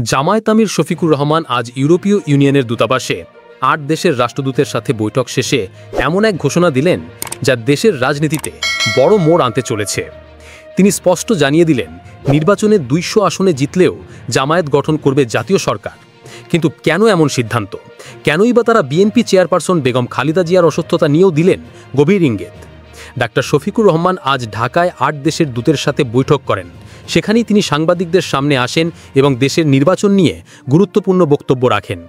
জামায়াত আমির শফিকুর রহমান আজ ইউরোপীয় ইউনিয়নের দূতাবাসে ৮ দেশের রাষ্ট্রদূতের সাথে বৈঠক শেষে এমন এক ঘোষণা দিলেন যা দেশের রাজনীতিতে বড় মোড় আনতে চলেছে। তিনি স্পষ্ট জানিয়ে দিলেন, নির্বাচনে ২০০ আসনে জিতলেও জামায়াত গঠন করবে জাতীয় সরকার। কিন্তু কেন এমন সিদ্ধান্ত? কেনই বা তারা বিএনপি চেয়ারপারসন বেগম খালেদা জিয়ার অসুস্থতা নিয়েও দিলেন গভীর ইঙ্গিত। ডাক্তার শফিকুর রহমান আজ ঢাকায় ৮ দেশের দূতের সাথে বৈঠক করেন। সেখানেই তিনি সাংবাদিকদের সামনে আসেন এবং দেশের নির্বাচন নিয়ে গুরুত্বপূর্ণ বক্তব্য রাখেন।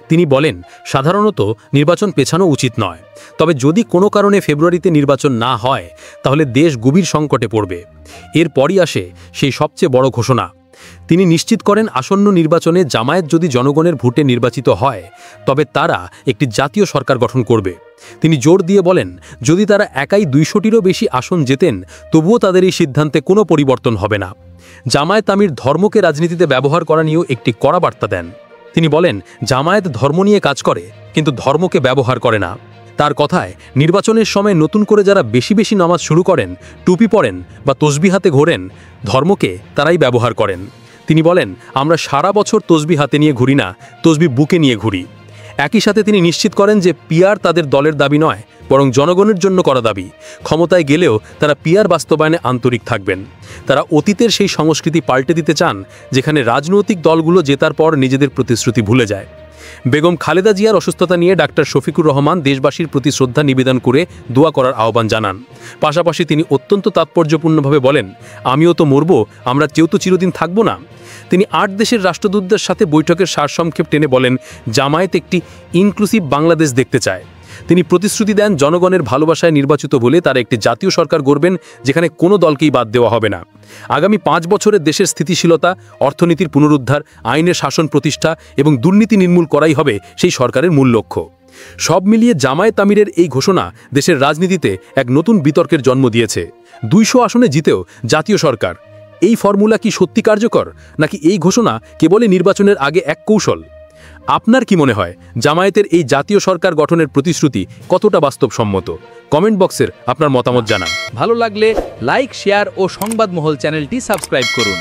তিনি বলেন, সাধারণত নির্বাচন পেছানো উচিত নয়, তবে যদি কোনো কারণে ফেব্রুয়ারিতে নির্বাচন না হয় তাহলে দেশ গভীর সংকটে পড়বে। এরপরই আসে সেই সবচেয়ে বড় ঘোষণা। তিনি নিশ্চিত করেন, আসন্ন নির্বাচনে জামায়াত যদি জনগণের ভোটে নির্বাচিত হয় তবে তারা একটি জাতীয় সরকার গঠন করবে। তিনি জোর দিয়ে বলেন, যদি তারা একাই ২০০টিরও বেশি আসন জেতেন তবুও তাদের এই সিদ্ধান্তে কোনো পরিবর্তন হবে না। জামায়াত আমির ধর্মকে রাজনীতিতে ব্যবহার করা নিয়েও একটি কড়া বার্তা দেন। তিনি বলেন, জামায়াত ধর্ম নিয়ে কাজ করে কিন্তু ধর্মকে ব্যবহার করে না। তার কথায়, নির্বাচনের সময় নতুন করে যারা বেশি বেশি নামাজ শুরু করেন, টুপি পরেন বা তসবিহ হাতে ঘোরেন, ধর্মকে তারাই ব্যবহার করেন। তিনি বলেন, আমরা সারা বছর তসবিহ হাতে নিয়ে ঘুরি না, তসবিহ বুকে নিয়ে ঘুরি। একই সাথে তিনি নিশ্চিত করেন যে পিআর তাদের দলের দাবি নয়, বরং জনগণের জন্য করা দাবি। ক্ষমতায় গেলেও তারা পিআর বাস্তবায়নে আন্তরিক থাকবেন। তারা অতীতের সেই সংস্কৃতি পাল্টে দিতে চান যেখানে রাজনৈতিক দলগুলো জেতার পর নিজেদের প্রতিশ্রুতি ভুলে যায়। বেগম খালেদা জিয়ার অসুস্থতা নিয়ে ডাক্তার শফিকুর রহমান দেশবাসীর প্রতি শ্রদ্ধা নিবেদন করে দোয়া করার আহ্বান জানান। পাশাপাশি তিনি অত্যন্ত তাৎপর্যপূর্ণভাবে বলেন, আমিও তো মরব, আমরা কেউ তো চিরদিন থাকব না। তিনি ৮ দেশের রাষ্ট্রদূতদের সাথে বৈঠকের সারসংক্ষেপ টেনে বলেন, জামায়াত একটি ইনক্লুসিভ বাংলাদেশ দেখতে চায়। তিনি প্রতিশ্রুতি দেন, জনগণের ভালোবাসায় নির্বাচিত বলে তারা একটি জাতীয় সরকার গড়বেন যেখানে কোনো দলকেই বাদ দেওয়া হবে না। আগামী ৫ বছরের দেশের স্থিতিশীলতা, অর্থনীতির পুনরুদ্ধার, আইনের শাসন প্রতিষ্ঠা এবং দুর্নীতি নির্মূল করাই হবে সেই সরকারের মূল লক্ষ্য। সব মিলিয়ে জামায়াত আমিরের এই ঘোষণা দেশের রাজনীতিতে এক নতুন বিতর্কের জন্ম দিয়েছে। ২০০ আসনে জিতেও জাতীয় সরকার, এই ফর্মুলা কি সত্যি কার্যকর, নাকি এই ঘোষণা কেবলই নির্বাচনের আগে এক কৌশল? আপনার কি মনে হয়, জামায়াতের এই জাতীয় সরকার গঠনের প্রতিশ্রুতি কতটা বাস্তবসম্মত? কমেন্ট বক্সের আপনার মতামত জানান। ভালো লাগলে লাইক, শেয়ার ও সংবাদমহল চ্যানেলটি সাবস্ক্রাইব করুন।